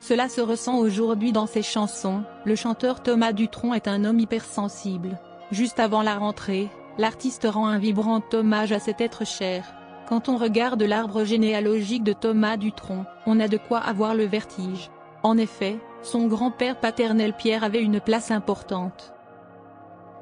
Cela se ressent aujourd'hui dans ses chansons. Le chanteur Thomas Dutronc est un homme hypersensible. Juste avant la rentrée, l'artiste rend un vibrant hommage à cet être cher. Quand on regarde l'arbre généalogique de Thomas Dutronc, on a de quoi avoir le vertige. En effet, son grand-père paternel Pierre avait une place importante.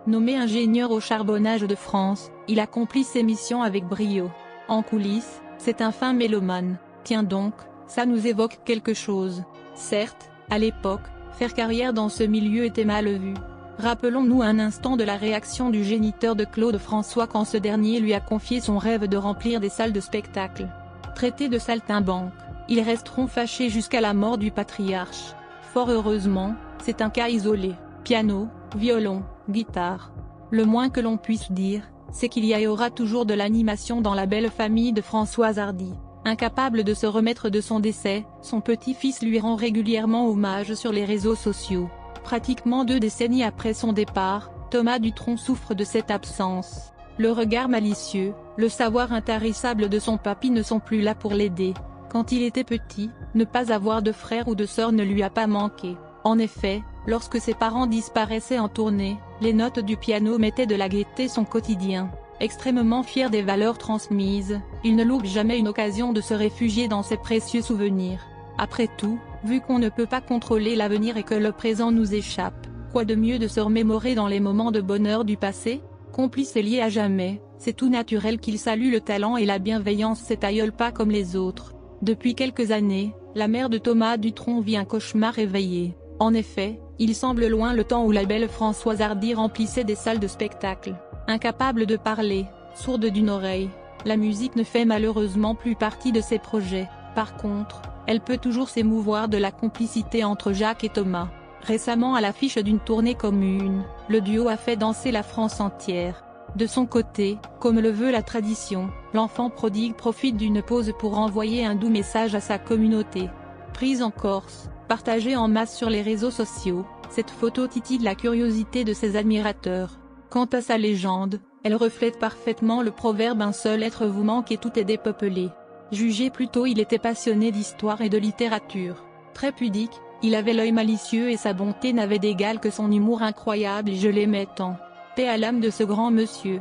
Nommé ingénieur au charbonnage de France, il accomplit ses missions avec brio. En coulisses, c'est un fin mélomane. Tiens donc, ça nous évoque quelque chose. Certes, à l'époque, faire carrière dans ce milieu était mal vu. Rappelons-nous un instant de la réaction du géniteur de Claude François quand ce dernier lui a confié son rêve de remplir des salles de spectacle. Traités de saltimbanques, ils resteront fâchés jusqu'à la mort du patriarche. Fort heureusement, c'est un cas isolé. Piano, violon, guitare. Le moins que l'on puisse dire, c'est qu'il y aura toujours de l'animation dans la belle famille de Françoise Hardy. Incapable de se remettre de son décès, son petit-fils lui rend régulièrement hommage sur les réseaux sociaux. Pratiquement 2 décennies après son départ, Thomas Dutronc souffre de cette absence. Le regard malicieux, le savoir intarissable de son papy ne sont plus là pour l'aider. Quand il était petit, ne pas avoir de frère ou de sœur ne lui a pas manqué. En effet, lorsque ses parents disparaissaient en tournée, les notes du piano mettaient de la gaieté son quotidien. Extrêmement fier des valeurs transmises, il ne loupe jamais une occasion de se réfugier dans ses précieux souvenirs. Après tout, vu qu'on ne peut pas contrôler l'avenir et que le présent nous échappe, quoi de mieux de se remémorer dans les moments de bonheur du passé? Complice et lié à jamais, c'est tout naturel qu'il salue le talent et la bienveillance cet aïeul pas comme les autres. Depuis quelques années, la mère de Thomas Dutronc vit un cauchemar éveillé. En effet, il semble loin le temps où la belle Françoise Hardy remplissait des salles de spectacle. Incapable de parler, sourde d'une oreille, la musique ne fait malheureusement plus partie de ses projets. Par contre, elle peut toujours s'émouvoir de la complicité entre Jacques et Thomas. Récemment à l'affiche d'une tournée commune, le duo a fait danser la France entière. De son côté, comme le veut la tradition, l'enfant prodigue profite d'une pause pour envoyer un doux message à sa communauté. Prise en Corse, partagée en masse sur les réseaux sociaux, cette photo titille la curiosité de ses admirateurs. Quant à sa légende, elle reflète parfaitement le proverbe « Un seul être vous manque et tout est dépeuplé ». Jugé plus tôt, il était passionné d'histoire et de littérature. Très pudique, il avait l'œil malicieux et sa bonté n'avait d'égal que son humour incroyable et je l'aimais tant. Paix à l'âme de ce grand monsieur.